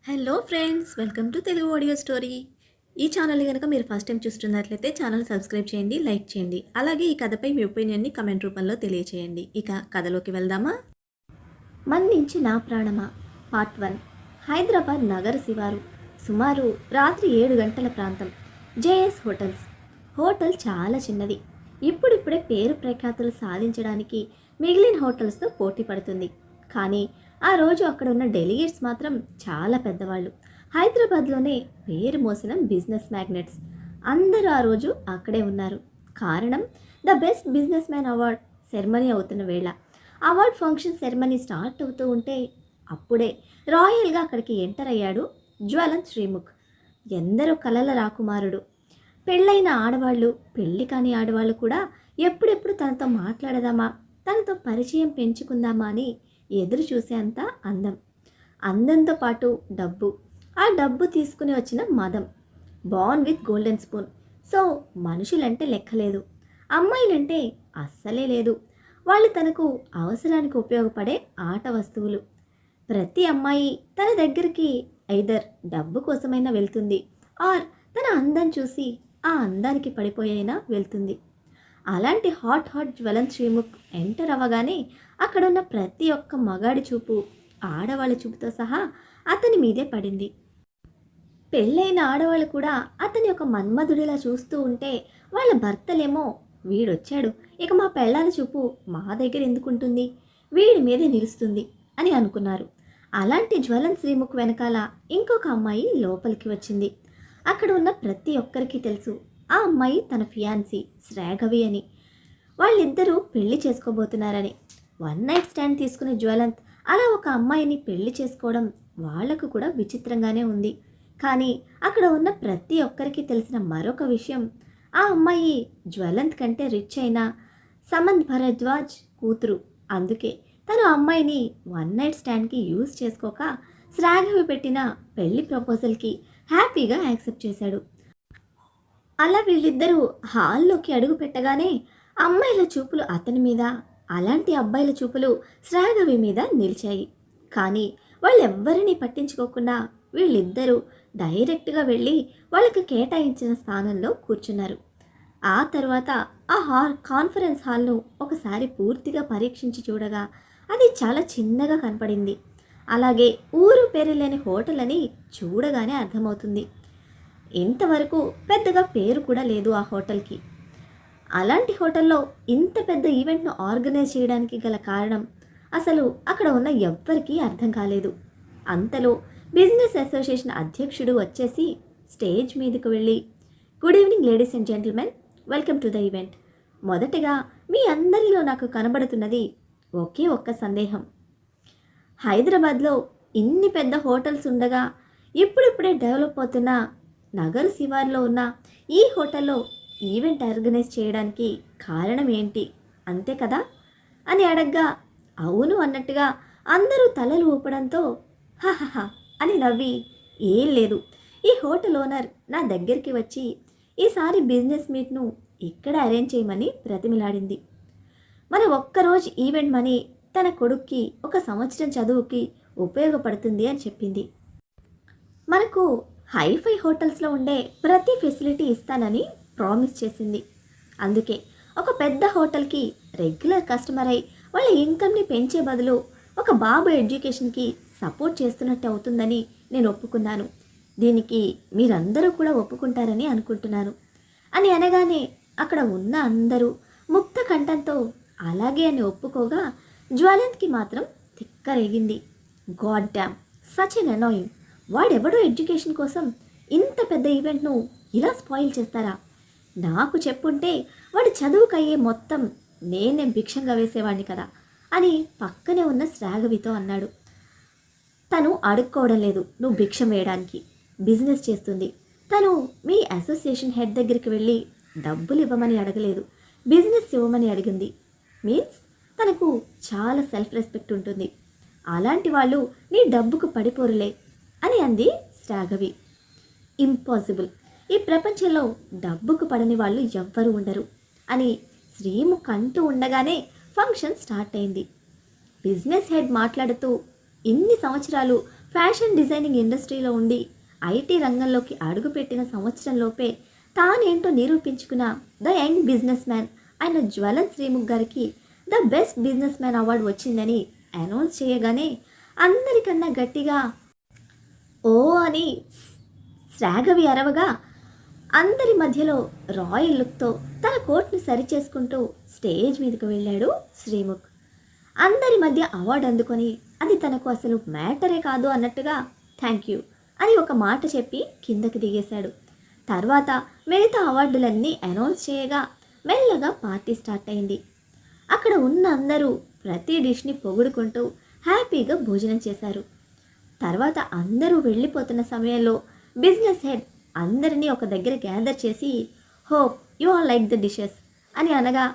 Hello friends, welcome to Telugu audio story. ఈ channel కనుక మీరు ఫస్ట్ టైం చూస్తున్నట్లయితే ఛానల్ సబ్స్క్రైబ్ చేయండి, లైక్ చేయండి. అలాగే ఈ కథపై మీ ఒపీనియన్ని కమెంట్ రూపంలో తెలియచేయండి. ఇక కథలోకి వెళ్దామా? మన్నించి నా ప్రాణమా పార్ట్ 1. హైదరాబాద్ నగర శివారు, సుమారు రాత్రి 7 గంటల ప్రాంతం. JS hotels. హోటల్ చాలా చిన్నది. ఇప్పుడిప్పుడే పేరు ప్రఖ్యాతులు సాధించడానికి మిగిలిన హోటల్స్తో పోటీ పడుతుంది. కానీ ఆ రోజు అక్కడ ఉన్న డెలిగేట్స్ మాత్రం చాలా పెద్దవాళ్ళు. హైదరాబాద్లోనే పేరు మోసిన బిజినెస్ మ్యాగ్నెట్స్ అందరూ ఆ రోజు అక్కడే ఉన్నారు. కారణం, the best business man award ceremony అవుతున్న వేళ. అవార్డ్ ఫంక్షన్ సెరమనీ స్టార్ట్ అవుతూ ఉంటే అప్పుడే రాయల్గా అక్కడికి ఎంటర్ అయ్యాడు జ్వలంత్ శ్రీముఖ్. ఎందరో కలల రాకుమారుడు. పెళ్ళైన ఆడవాళ్ళు, పెళ్ళి కాని ఆడవాళ్ళు కూడా ఎప్పుడెప్పుడు తనతో మాట్లాడదామా, తనతో పరిచయం పెంచుకుందామా అని ఎదురు చూసేంత అందం. అందంతో పాటు డబ్బు. ఆ డబ్బు తీసుకుని వచ్చిన మదం. Born with golden spoon. So మనుషులంటే లెక్కలేదు, అమ్మాయిలంటే అస్సలే లేదు. వాళ్ళు తనకు అవసరానికి ఉపయోగపడే ఆట వస్తువులు. ప్రతి అమ్మాయి తన దగ్గరికి ఐదర్ డబ్బు కోసమైనా వెళ్తుంది, ఆర్ తన అందం చూసి ఆ అందానికి పడిపోయైనా వెళ్తుంది. అలాంటి హాట్ జ్వలంత్ శ్రీముఖ్ ఎంటర్ అవ్వగానే అక్కడున్న ప్రతి ఒక్క మగాడి చూపు, ఆడవాళ్ళ చూపుతో సహా అతని మీదే పడింది. పెళ్ళైన ఆడవాళ్ళు కూడా అతని ఒక మన్మధుడిలా చూస్తూ ఉంటే వాళ్ళ భర్తలేమో, వీడొచ్చాడు, ఇక మా పెళ్ళాల చూపు మా దగ్గర ఎందుకుంటుంది, వీడి మీదే నిలుస్తుంది అని అనుకున్నారు. అలాంటి జ్వలంత్ శ్రీముఖ్ వెనకాల ఇంకొక అమ్మాయి లోపలికి వచ్చింది. అక్కడ ఉన్న ప్రతి ఒక్కరికి తెలుసు ఆ అమ్మాయి తన ఫియాన్సీ శ్రాఘవి అని. వాళ్ళిద్దరూ పెళ్లి చేసుకోబోతున్నారని. 1 నైట్ స్టాండ్ తీసుకునే జ్వలంత్ అలా ఒక అమ్మాయిని పెళ్లి చేసుకోవడం వాళ్లకు కూడా విచిత్రంగానే ఉంది. కానీ అక్కడ ఉన్న ప్రతి ఒక్కరికి తెలిసిన మరొక విషయం, ఆ అమ్మాయి జ్వలంత్ కంటే రిచ్ అయిన సమంత్ భరద్వాజ్ కూతురు. అందుకే తను అమ్మాయిని 1 నైట్ స్టాండ్కి యూజ్ చేసుకోక శ్రాఘవి పెట్టిన పెళ్లి ప్రపోజల్కి హ్యాపీగా యాక్సెప్ట్ చేశాడు. అలా వీళ్ళిద్దరూ హాల్లోకి అడుగు పెట్టగానే అమ్మాయిల చూపులు అతని మీద, అలాంటి అబ్బాయిల చూపులు శ్రాఘవి మీద నిలిచాయి. కానీ వాళ్ళెవ్వరినీ పట్టించుకోకుండా వీళ్ళిద్దరూ డైరెక్ట్గా వెళ్ళి వాళ్ళకి కేటాయించిన స్థానంలో కూర్చున్నారు. ఆ తర్వాత ఆ కాన్ఫరెన్స్ హాల్ను ఒకసారి పూర్తిగా పరీక్షించి చూడగా అది చాలా చిన్నగా కనపడింది. అలాగే ఊరు పేరు లేని హోటల్ అని చూడగానే అర్థమవుతుంది. ఇంతవరకు పెద్దగా పేరు కూడా లేదు ఆ హోటల్కి. అలాంటి హోటల్లో ఇంత పెద్ద ఈవెంట్ను ఆర్గనైజ్ చేయడానికి గల కారణం అసలు అక్కడ ఉన్న ఎవ్వరికీ అర్థం కాలేదు. అంతలో బిజినెస్ అసోసియేషన్ అధ్యక్షుడు వచ్చేసి స్టేజ్ మీదకు వెళ్ళి, good evening ladies and gentlemen, welcome to the event. మొదటగా మీ అందరిలో నాకు కనబడుతున్నది ఒకే ఒక్క సందేహం. హైదరాబాద్లో ఇన్ని పెద్ద హోటల్స్ ఉండగా ఇప్పుడిప్పుడే డెవలప్ అవుతున్న నగర శివార్లో ఉన్న ఈ హోటల్లో ఈవెంట్ ఆర్గనైజ్ చేయడానికి కారణం ఏంటి, అంతే కదా అని అడగ్గా అవును అన్నట్టుగా అందరూ తలలు ఊపడంతో హహహ అని నవ్వి, ఏం లేదు, ఈ హోటల్ ఓనర్ నా దగ్గరికి వచ్చి ఈసారి బిజినెస్ మీట్ను ఇక్కడ అరేంజ్ చేయమని ప్రతిమిలాడింది. మన ఒక్కరోజు ఈవెంట్ మనీ తన కొడుక్కి 1 సంవత్సరం చదువుకి ఉపయోగపడుతుంది అని చెప్పింది. మనకు హైఫై హోటల్స్లో ఉండే ప్రతి ఫెసిలిటీ ఇస్తానని ప్రామిస్ చేసింది. అందుకే ఒక పెద్ద హోటల్కి రెగ్యులర్ కస్టమర్ అయి వాళ్ళ ఇన్కమ్ని పెంచే బదులు ఒక బాబు ఎడ్యుకేషన్కి సపోర్ట్ చేస్తున్నట్టు అవుతుందని నేను ఒప్పుకున్నాను. దీనికి మీరందరూ కూడా ఒప్పుకుంటారని అనుకుంటున్నాను అని అనగానే అక్కడ ఉన్న అందరూ ముక్త కంఠంతో అలాగే అని ఒప్పుకోగా జ్వలంత్కి మాత్రం తిక్కరేగింది. God damn, such an annoying. వాడెవడో ఎడ్యుకేషన్ కోసం ఇంత పెద్ద ఈవెంట్ను ఇలా స్పాయిల్ చేస్తారా? నాకు చెప్పుంటే వాడు చదువుకయ్యే మొత్తం నేనే భిక్షంగా వేసేవాడిని కదా అని పక్కనే ఉన్న శ్రాఘవితో అన్నాడు. తను అడుక్కోవడం లేదు నువ్వు భిక్షం వేయడానికి, బిజినెస్ చేస్తుంది. తను మీ అసోసియేషన్ హెడ్ దగ్గరికి వెళ్ళి డబ్బులు ఇవ్వమని అడగలేదు, బిజినెస్ ఇవ్వమని అడిగింది. మీన్స్ తనకు చాలా సెల్ఫ్ రెస్పెక్ట్ ఉంటుంది. అలాంటి వాళ్ళు నీ డబ్బుకు పడిపోరులే అని అంది శ్రాఘవి. ఇంపాసిబుల్, ఈ ప్రపంచంలో డబ్బుకు పడని వాళ్ళు ఎవ్వరూ ఉండరు అని శ్రీముఖ్ అంటూ ఉండగానే ఫంక్షన్ స్టార్ట్ అయింది. బిజినెస్ హెడ్ మాట్లాడుతూ, ఇన్ని సంవత్సరాలు ఫ్యాషన్ డిజైనింగ్ ఇండస్ట్రీలో ఉండి ఐటీ రంగంలోకి అడుగుపెట్టిన సంవత్సరంలోపే తానేంటో నిరూపించుకున్న ద యంగ్ బిజినెస్ మ్యాన్ అయిన జ్వలన్ శ్రీముఖ్ గారికి the best business man award వచ్చిందని అనౌన్స్ చేయగానే అందరికన్నా గట్టిగా ఓ అని శ్రాగవి అరవగా అందరి మధ్యలో రాయల్ లుక్తో తన కోట్ను సరిచేసుకుంటూ స్టేజ్ మీదకు వెళ్ళాడు శ్రీముఖ్. అందరి మధ్య అవార్డు అందుకొని అది తనకు అసలు మ్యాటరే కాదు అన్నట్టుగా థ్యాంక్ యూ అని ఒక మాట చెప్పి కిందకి దిగేశాడు. తర్వాత మిగతా అవార్డులన్నీ అనౌన్స్ చేయగా మెల్లగా పార్టీ స్టార్ట్ అయింది. అక్కడ ఉన్న అందరూ ప్రతి డిష్ని పొగుడుకుంటూ హ్యాపీగా భోజనం చేశారు. తర్వాత అందరూ వెళ్ళిపోతున్న సమయంలో బిజినెస్ హెడ్ అందరినీ ఒక దగ్గర గ్యాదర్ చేసి hope you all like the dishes అని అనగా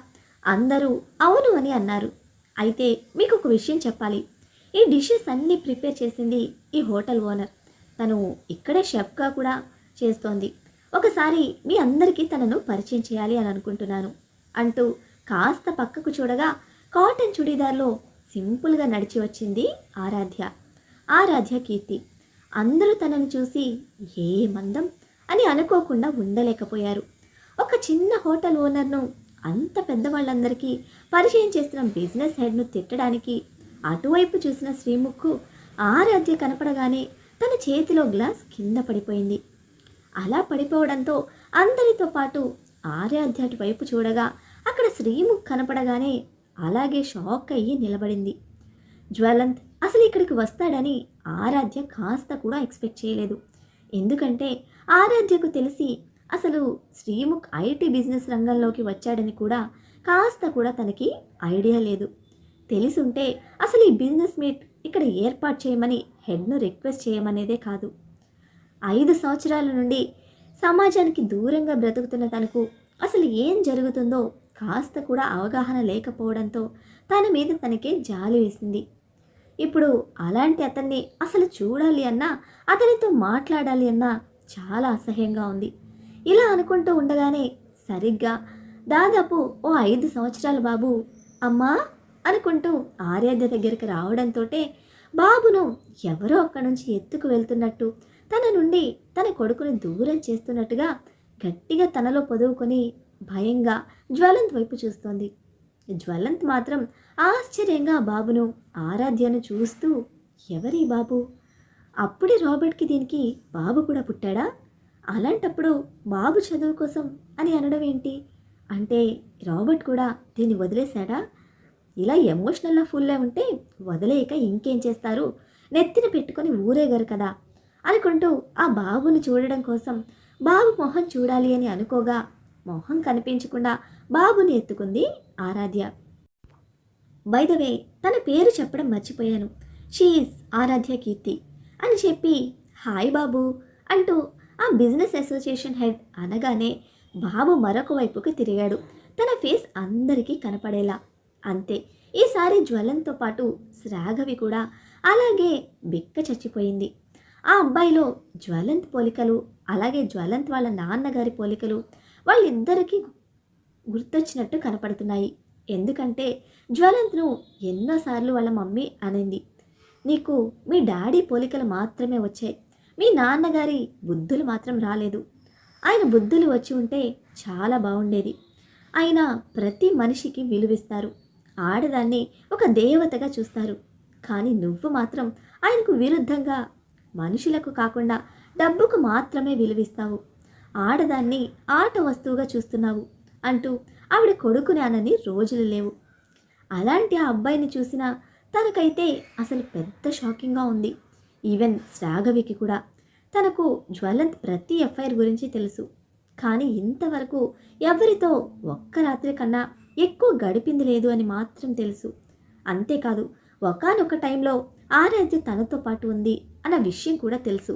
అందరూ అవును అని అన్నారు. అయితే మీకు ఒక విషయం చెప్పాలి, ఈ డిషెస్ అన్నీ ప్రిపేర్ చేసింది ఈ హోటల్ ఓనర్. తను ఇక్కడే షెఫ్గా కూడా చేస్తోంది. ఒకసారి మీ అందరికీ తనను పరిచయం చేయాలి అని అనుకుంటున్నాను అంటూ కాస్త పక్కకు చూడగా కాటన్ చుడీదార్లో సింపుల్గా నడిచి వచ్చింది ఆరాధ్య కీర్తి. అందరూ తనను చూసి ఏ మందం అని అనుకోకుండా ఉండలేకపోయారు. ఒక చిన్న హోటల్ ఓనర్ను అంత పెద్దవాళ్ళందరికీ పరిచయం చేస్తున్న బిజినెస్ హెడ్ను తిట్టడానికి అటువైపు చూసిన శ్రీముఖ్ ఆరాధ్య కనపడగానే తన చేతిలో గ్లాస్ కింద పడిపోయింది. అలా పడిపోవడంతో అందరితో పాటు ఆరాధ్య అటువైపు చూడగా అక్కడ శ్రీముఖ్ కనపడగానే అలాగే షాక్ అయ్యి నిలబడింది. జ్వలంత్ అసలు ఇక్కడికి వస్తాడని ఆరాధ్య కాస్త కూడా ఎక్స్పెక్ట్ చేయలేదు. ఎందుకంటే ఆరాధ్యకు తెలిసి అసలు శ్రీముఖ్ ఐటీ బిజినెస్ రంగంలోకి వచ్చాడని కూడా కాస్త కూడా తనకి ఐడియా లేదు. తెలిసుంటే అసలు ఈ బిజినెస్ మీట్ ఇక్కడ ఏర్పాటు చేయమని హెడ్ను రిక్వెస్ట్ చేయమనేదే కాదు. 5 సంవత్సరాల నుండి సమాజానికి దూరంగా బ్రతుకుతున్న తనకు అసలు ఏం జరుగుతుందో కాస్త కూడా అవగాహన లేకపోవడంతో తన మీద తనకే జాలి వేసింది. ఇప్పుడు అలాంటి అతన్ని అసలు చూడాలి అన్నా అతనితో మాట్లాడాలి అన్నా చాలా అసహ్యంగా ఉంది. ఇలా అనుకుంటూ ఉండగానే సరిగ్గా దాదాపు ఓ 5 సంవత్సరాల బాబు అమ్మా అనుకుంటూ ఆరాధ్య దగ్గరికి రావడంతో బాబును ఎవరో అక్కడి నుంచి ఎత్తుకు వెళ్తున్నట్టు తన నుండి తన కొడుకుని దూరం చేస్తున్నట్టుగా గట్టిగా తనలో పొదువుకొని భయంగా జ్వలంత్ వైపు చూస్తోంది. జ్వలంత్ మాత్రం ఆశ్చర్యంగా బాబును ఆరాధ్యను చూస్తూ ఎవరి బాబు, అప్పుడే రాబర్ట్కి దీనికి బాబు కూడా పుట్టాడా, అలాంటప్పుడు బాబు చదువు కోసం అని అనడం ఏంటి, అంటే రాబర్ట్ కూడా దీన్ని వదిలేశాడా, ఇలా ఎమోషనల్గా ఫుల్గా ఉంటే వదిలేయక ఇంకేం చేస్తారు, నెత్తిన పెట్టుకొని ఊరేగారు కదా అనుకుంటూ ఆ బాబుని చూడడం కోసం బాబు మొహం చూడాలి అని అనుకోగా మొహం కనిపించకుండా బాబుని ఎత్తుకుంది ఆరాధ్య. బై ద వే తన పేరు చెప్పడం మర్చిపోయాను, షీఈస్ ఆరాధ్య కీర్తి అని చెప్పి హాయ్ బాబు అంటూ ఆ బిజినెస్ అసోసియేషన్ హెడ్ అనగానే బాబు మరొక వైపుకి తిరిగాడు, తన ఫేస్ అందరికీ కనపడేలా. అంతే, ఈసారి జ్వలంతో పాటు శ్రాగవి కూడా అలాగే బిక్క చచ్చిపోయింది. ఆ అబ్బాయిలో జ్వలంత్ పోలికలు, అలాగే జ్వలంత్ వాళ్ళ నాన్నగారి పోలికలు వాళ్ళిద్దరికీ గుర్తొచ్చినట్టు కనపడుతున్నాయి. ఎందుకంటే జ్వలంత్ను ఎన్నోసార్లు వాళ్ళ మమ్మీ అనింది, నీకు మీ డాడీ పోలికలు మాత్రమే వచ్చాయి, మీ నాన్నగారి బుద్ధులు మాత్రం రాలేదు, ఆయన బుద్ధులు వచ్చి ఉంటే చాలా బాగుండేది. ఆయన ప్రతి మనిషికి విలువిస్తారు, ఆడదాన్ని ఒక దేవతగా చూస్తారు, కానీ నువ్వు మాత్రం ఆయనకు విరుద్ధంగా మనుషులకు కాకుండా డబ్బుకు మాత్రమే విలువిస్తావు, ఆడదాన్ని ఆట వస్తువుగా చూస్తున్నావు అంటూ ఆవిడ కొడుకుని అనని రోజులు లేవు. అలాంటి ఆ అబ్బాయిని చూసినా తనకైతే అసలు పెద్ద షాకింగ్గా ఉంది. ఈవెన్ శ్రాగవికి కూడా. తనకు జ్వలంత్ ప్రతి ఎఫ్ఐఆర్ గురించి తెలుసు, కానీ ఇంతవరకు ఎవరితో ఒక్క రాత్రి కన్నా ఎక్కువ గడిపింది లేదు అని మాత్రం తెలుసు. అంతేకాదు ఒకానొక టైంలో ఆరాధ్య తనతో పాటు ఉంది అన్న విషయం కూడా తెలుసు,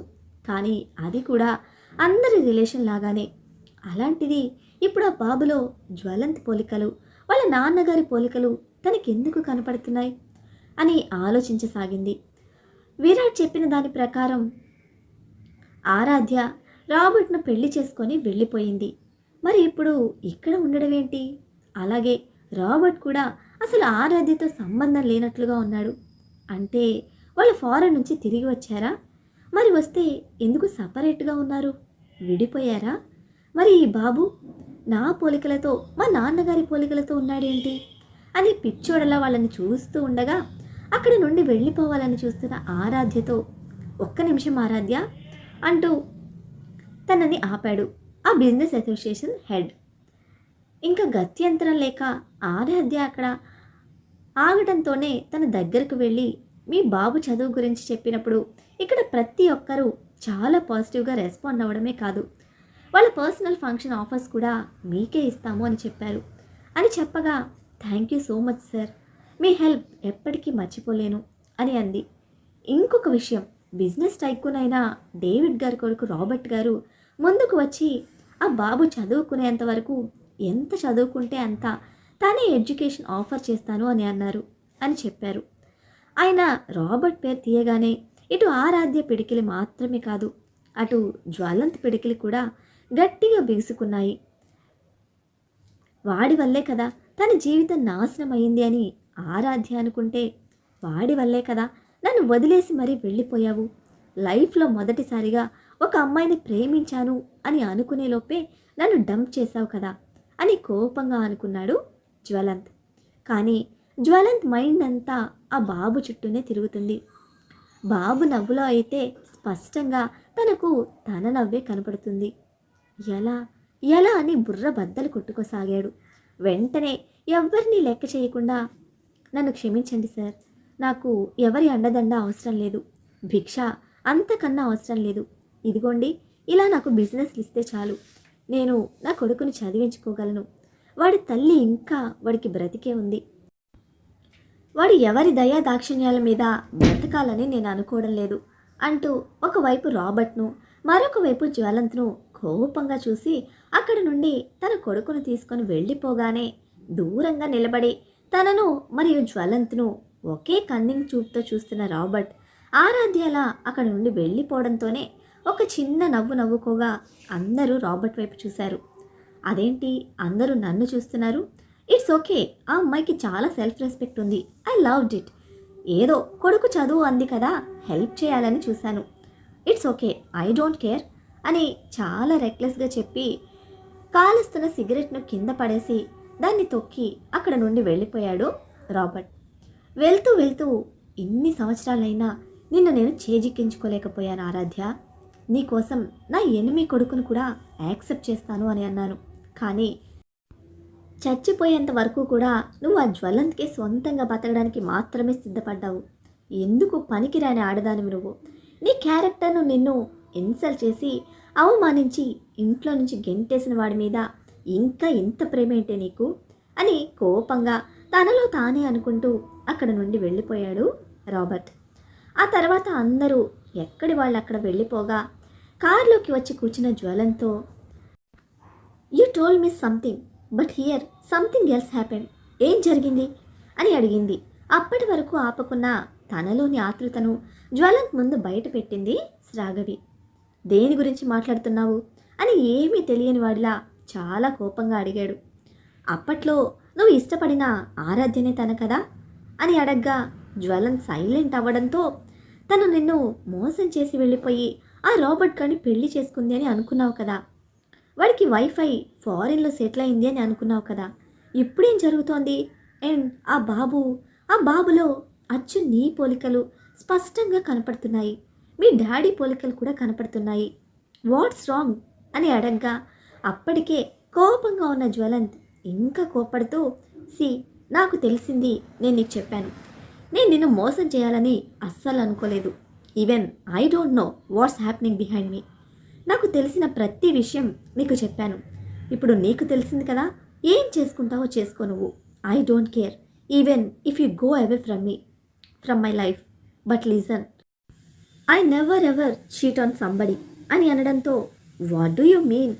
కానీ అది కూడా అందరి రిలేషన్ లాగానే. అలాంటిది ఇప్పుడు ఆ బాబులో జ్వలంత్ పోలికలు, వాళ్ళ నాన్నగారి పోలికలు తనకెందుకు కనపడుతున్నాయి అని ఆలోచించసాగింది. విరాట్ చెప్పిన దాని ప్రకారం ఆరాధ్య రాబర్ట్ను పెళ్లి చేసుకొని వెళ్ళిపోయింది. మరి ఇప్పుడు ఇక్కడ ఉండడం ఏంటి? అలాగే రాబర్ట్ కూడా అసలు ఆరాధ్యతో సంబంధం లేనట్లుగా ఉన్నాడు. అంటే వాళ్ళు ఫారెన్ నుంచి తిరిగి వచ్చారా? మరి వస్తే ఎందుకు సపరేట్గా ఉన్నారు? విడిపోయారా? మరి ఈ బాబు నా పోలికలతో మా నాన్నగారి పోలికలతో ఉన్నాడేంటి అని పిచ్చోడలా వాళ్ళని చూస్తూ ఉండగా అక్కడి నుండి వెళ్ళిపోవాలని చూస్తున్న ఆరాధ్యతో, ఒక్క నిమిషం ఆరాధ్య అంటూ తనని ఆపాడు ఆ బిజినెస్ అసోసియేషన్ హెడ్. ఇంకా గత్యంతరం లేక ఆరాధ్య అక్కడ ఆగటంతోనే తన దగ్గరకు వెళ్ళి, మీ బాబు చదువు గురించి చెప్పినప్పుడు ఇక్కడ ప్రతి ఒక్కరూ చాలా పాజిటివ్గా రెస్పాండ్ అవ్వడమే కాదు, వాళ్ళ పర్సనల్ ఫంక్షన్ ఆఫర్స్ కూడా మీకే ఇస్తాము అని చెప్పారు అని చెప్పగా, thank you so much sir, me help ఎప్పటికీ మర్చిపోలేను అని అంది. ఇంకొక విషయం, బిజినెస్ టైకూన్ అయిన డేవిడ్ గారి కొడుకు రాబర్ట్ గారు ముందుకు వచ్చి ఆ బాబు చదువుకునేంత వరకు ఎంత చదువుకుంటే అంత తానే ఎడ్యుకేషన్ ఆఫర్ చేస్తాను అని అన్నారు అని చెప్పారు. ఆయన రాబర్ట్ పేరు తీయగానే ఇటు ఆరాధ్య పిడికిలి మాత్రమే కాదు, అటు జ్వలంత్ పిడికిలి కూడా గట్టిగా బిగుసుకున్నాయి. వాడి వల్లే కదా తన జీవితం నాశనం అయింది అని ఆరాధ్య అనుకుంటే, వాడి వల్లే కదా నన్ను వదిలేసి మరీ వెళ్ళిపోయావు, లైఫ్లో మొదటిసారిగా ఒక అమ్మాయిని ప్రేమించాను అని అనుకునేలోపే నన్ను డంప్ చేశావు కదా అని కోపంగా అనుకున్నాడు జ్వలంత్. కానీ జ్వలంత్ మైండ్ అంతా ఆ బాబు చుట్టూనే తిరుగుతుంది. బాబు నవ్వులో అయితే స్పష్టంగా తనకు తన నవ్వే కనపడుతుంది. ఎలా ఎలా అని బుర్ర బద్దలు కొట్టుకోసాగాడు. వెంటనే ఎవ్వరినీ లెక్క చేయకుండా, నన్ను క్షమించండి సార్, నాకు ఎవరి అండదండ అవసరం లేదు, భిక్ష అంతకన్నా అవసరం లేదు, ఇదిగోండి ఇలా నాకు బిజినెస్లు ఇస్తే చాలు, నేను నా కొడుకుని చదివించుకోగలను, వాడి తల్లి ఇంకా వాడికి బ్రతికే ఉంది, వాడు ఎవరి దయా దాక్షిణ్యాల మీద బ్రతకాలని నేను అనుకోవడం లేదు అంటూ ఒకవైపు రాబర్ట్ను మరొక వైపు జ్వలంత్ను కోపంగా చూసి అక్కడి నుండి తన కొడుకును తీసుకొని వెళ్ళిపోగానే దూరంగా నిలబడి తనను మరియు జ్వలంత్ను ఒకే కన్నింగ్ చూపుతో చూస్తున్న రాబర్ట్ ఆరాధ్యల అక్కడి నుండి వెళ్ళిపోవడంతోనే ఒక చిన్న నవ్వు నవ్వుకోగా అందరూ రాబర్ట్ వైపు చూశారు. అదేంటి అందరూ నన్ను చూస్తున్నారు? ఇట్స్ ఓకే, ఆ అమ్మాయికి చాలా సెల్ఫ్ రెస్పెక్ట్ ఉంది, ఐ లవ్డ్ ఇట్, ఏదో కొడుకు చదువు అంది కదా హెల్ప్ చేయాలని చూశాను, it's okay, I don't care అని చాలా రెక్లెస్గా చెప్పి కాలుస్తున్న సిగరెట్ను కింద పడేసి దాన్ని తొక్కి అక్కడ నుండి వెళ్ళిపోయాడు రాబర్ట్. వెళ్తూ వెళ్తూ, ఇన్ని సంవత్సరాలైనా నిన్ను నేను చేజిక్కించుకోలేకపోయాను ఆరాధ్య, నీకోసం నా ఎనిమి కొడుకును కూడా యాక్సెప్ట్ చేస్తాను అని అన్నాను, కానీ చచ్చిపోయేంత వరకు కూడా నువ్వు ఆ జ్వలంత్కే సొంతంగా బతకడానికి మాత్రమే సిద్ధపడ్డావు. ఎందుకు పనికిరాని ఆడదానివి నువ్వు, నీ క్యారెక్టర్ను నిన్ను ఇన్సల్ట్ చేసి అవమానించి ఇంట్లో నుంచి గెంటేసిన వాడి మీద ఇంకా ఇంత ప్రేమేంటే నీకు అని కోపంగా తనలో తానే అనుకుంటూ అక్కడ నుండి వెళ్ళిపోయాడు రాబర్ట్. ఆ తర్వాత అందరూ ఎక్కడి వాళ్ళు అక్కడ వెళ్ళిపోగా కారులోకి వచ్చి కూర్చున్న జ్వలంతో, you told me something but here something else happened, ఏం జరిగింది అని అడిగింది. అప్పటి వరకు ఆపకున్న తనలోని ఆతృతను జ్వలంత్ ముందు బయట పెట్టింది శ్రాగవి. దేని గురించి మాట్లాడుతున్నావు అని ఏమీ తెలియని వాడిలా చాలా కోపంగా అడిగాడు. అప్పట్లో నువ్వు ఇష్టపడిన ఆరాధ్యనే తన కదా అని అడగ్గా జ్వలంత్ సైలెంట్ అవ్వడంతో, తను నిన్ను మోసం చేసి వెళ్ళిపోయి ఆ రాబర్ట్ గారిని పెళ్లి చేసుకుంది అని అనుకున్నావు కదా, వాడికి వైఫై ఫారిన్లో సెటిల్ అయింది అని అనుకున్నావు కదా, ఇప్పుడేం జరుగుతోంది? అండ్ ఆ బాబులో అచ్చు నీ పోలికలు స్పష్టంగా కనపడుతున్నాయి, మీ డాడీ పోలికలు కూడా కనపడుతున్నాయి, వాట్స్ రాంగ్ అని అడగ్గా అప్పటికే కోపంగా ఉన్న జ్వలంత్ ఇంకా కోపడుతూ, నాకు తెలిసింది నేను నీకు చెప్పాను, నేను నిన్ను మోసం చేయాలని అస్సలు అనుకోలేదు, even I don't know what's happening behind me, నాకు తెలిసిన ప్రతి విషయం నీకు చెప్పాను, ఇప్పుడు నీకు తెలిసింది కదా, ఏం చేసుకుంటావో చేసుకో నువ్వు, I don't care even if you go away from me, from my life, but listen, I never ever cheat on somebody అని అనడంతో, వాట్ డూ యూ మీన్,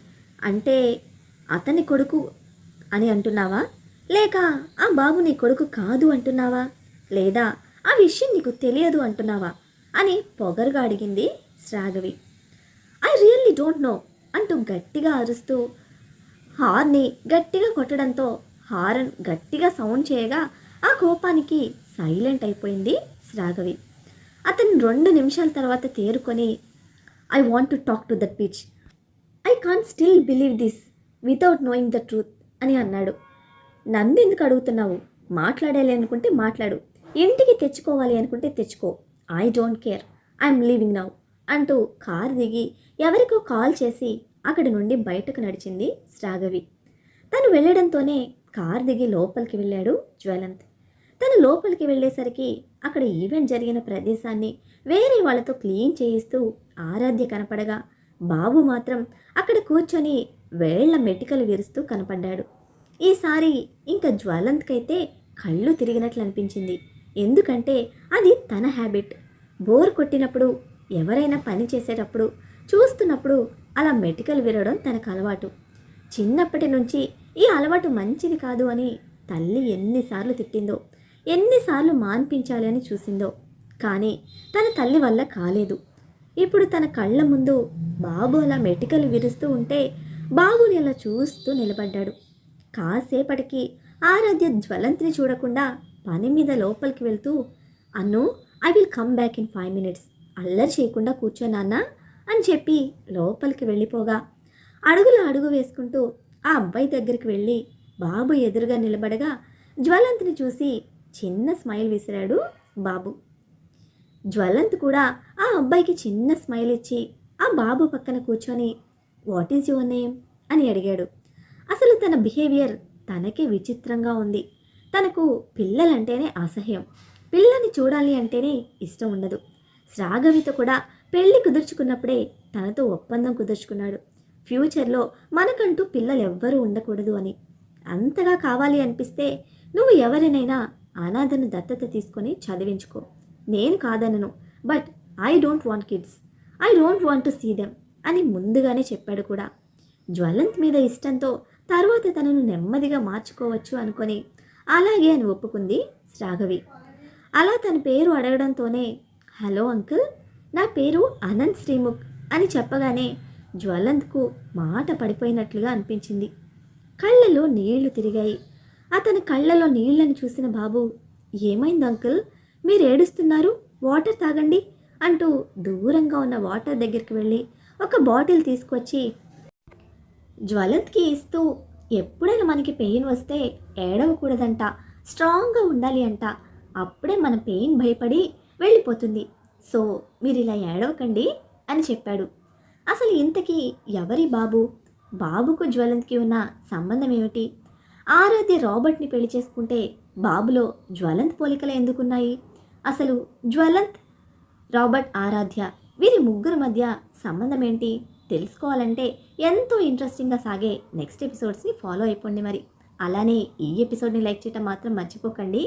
అంటే అతని కొడుకు అని అంటున్నావా, లేక ఆ బాబు నీ కొడుకు కాదు అంటున్నావా, లేదా ఆ విషయం నీకు తెలియదు అంటున్నావా అని పొగరుగా అడిగింది శ్రాగవి. ఐ రియల్లీ డోంట్ నో అంటూ గట్టిగా అరుస్తూ హార్న్ని గట్టిగా కొట్టడంతో హారన్ గట్టిగా సౌండ్ చేయగా ఆ కోపానికి సైలెంట్ అయిపోయింది శ్రాగవి. అతను 2 నిమిషాల తర్వాత తేరుకొని I want to talk to that bitch. I can't still believe this without knowing the truth అని అన్నాడు. నన్నెందుకు అడుగుతున్నావు? మాట్లాడాలి అనుకుంటే మాట్లాడు, ఇంటికి తెచ్చుకోవాలి అనుకుంటే తెచ్చుకో. I don't care, I'm leaving now అంటూ కారు దిగి ఎవరికో కాల్ చేసి అక్కడి నుండి బయటకు నడిచింది శ్రాగవి. తను వెళ్ళడంతోనే కారు దిగి లోపలికి వెళ్ళాడు జ్వలంత్. తను లోపలికి వెళ్ళేసరికి అక్కడ ఈవెంట్ జరిగిన ప్రదేశాన్ని వేరే వాళ్ళతో క్లీన్ చేయిస్తూ ఆరాధ్య కనపడగా, బాబు మాత్రం అక్కడ కూర్చొని వేళ్ల మెటికలు విరుస్తూ కనపడ్డాడు. ఈసారి ఇంకా జ్వలంత్కైతే కళ్ళు తిరిగినట్లు అనిపించింది. ఎందుకంటే అది తన హ్యాబిట్. బోర్ కొట్టినప్పుడు, ఎవరైనా పని చేసేటప్పుడు, చూస్తున్నప్పుడు అలా మెటికలు విరవడం తనకు అలవాటు. చిన్నప్పటి నుంచి ఈ అలవాటు మంచిది కాదు అని తల్లి ఎన్నిసార్లు తిట్టిందో, ఎన్నిసార్లు మాన్పించాలి అని చూసిందో. కానీ తన తల్లి వల్ల కాలేదు. ఇప్పుడు తన కళ్ళ ముందు బాబు అలా మెటికలు విరుస్తూ ఉంటే బాబుని అలా చూస్తూ నిలబడ్డాడు. కాసేపటికి ఆరాధ్య జ్వలంత్ని చూడకుండా పని మీద లోపలికి వెళ్తూ, అన్ను I will come back in 5 minutes, అల్లరి చేయకుండా కూర్చోనాన్నా అని చెప్పి లోపలికి వెళ్ళిపోగా, అడుగు వేసుకుంటూ ఆ అబ్బాయి దగ్గరికి వెళ్ళి బాబు ఎదురుగా నిలబడగా జ్వలంత్ని చూసి చిన్న స్మైల్ విసిరాడు బాబు. జ్వలంత్ కూడా ఆ అబ్బాయికి చిన్న స్మైల్ ఇచ్చి ఆ బాబు పక్కన కూర్చొని వాట్ ఈజ్ యువర్ నేమ్ అని అడిగాడు. అసలు తన బిహేవియర్ తనకే విచిత్రంగా ఉంది. తనకు పిల్లలంటేనే అసహ్యం, పిల్లని చూడాలి అంటేనే ఇష్టం ఉండదు. శ్రాగవితో కూడా పెళ్లి కుదుర్చుకున్నప్పుడే తనతో ఒప్పందం కుదుర్చుకున్నాడు, ఫ్యూచర్లో మనకంటూ పిల్లలు ఎవ్వరూ ఉండకూడదు అని. అంతగా కావాలి అనిపిస్తే నువ్వు ఎవరినైనా అనాథను దత్తత తీసుకొని చదివించుకో, నేను కాదనను, but I don't want kids, I don't want to see them అని ముందుగానే చెప్పాడు కూడా. జ్వలంత్ మీద ఇష్టంతో తర్వాత తనను నెమ్మదిగా మార్చుకోవచ్చు అనుకొని అలాగే అని ఒప్పుకుంది శ్రాగవి. అలా తన పేరు అడగడంతోనే హలో అంకుల్, నా పేరు అనంత్ శ్రీముఖ్ అని చెప్పగానే జ్వలంత్కు మాట పడిపోయినట్లుగా అనిపించింది. కళ్ళలో నీళ్లు తిరిగాయి. అతని కళ్ళలో నీళ్లను చూసిన బాబు, ఏమైంది అంకుల్, మీరు ఏడుస్తున్నారు, వాటర్ తాగండి అంటూ దూరంగా ఉన్న వాటర్ దగ్గరికి వెళ్ళి ఒక బాటిల్ తీసుకొచ్చి జ్వలంత్కి ఇస్తూ, ఎప్పుడైనా మనకి పెయిన్ వస్తే ఏడవకూడదంట, స్ట్రాంగ్గా ఉండాలి అంట, అప్పుడే మన పెయిన్ భయపడి వెళ్ళిపోతుంది, సో మీరు ఇలా ఏడవకండి అని చెప్పాడు. అసలు ఇంతకీ ఎవరి బాబు? బాబుకు జ్వలంత్కి ఉన్న సంబంధం ఏమిటి? ఆరాధ్య రాబర్ట్ని పెళ్లి చేసుకుంటే బాబులో జ్వలంత్ పోలికలు ఎందుకున్నాయి? అసలు జ్వలంత్, రాబర్ట్, ఆరాధ్య వీరి ముగ్గురు మధ్య సంబంధం ఏంటి తెలుసుకోవాలంటే ఎంతో ఇంట్రెస్టింగ్గా సాగే నెక్స్ట్ ఎపిసోడ్స్ని ఫాలో అయిపోండి. మరి అలానే ఈ ఎపిసోడ్ని లైక్ చేయటం మాత్రం మర్చిపోకండి.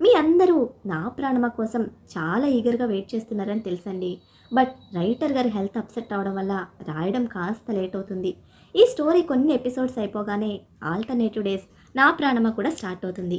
మీ అందరూ నా ప్రాణమ కోసం చాలా ఈగర్గా వెయిట్ చేస్తున్నారని తెలుసండి. బట్ రైటర్ గారి హెల్త్ అప్సెట్ అవడం వల్ల రాయడం కాస్త లేట్ అవుతుంది. ఈ స్టోరీ కొన్ని ఎపిసోడ్స్ అయిపోగానే ఆల్టర్నేటివ్ డేస్ నా ప్రాణమ కూడా స్టార్ట్ అవుతుంది.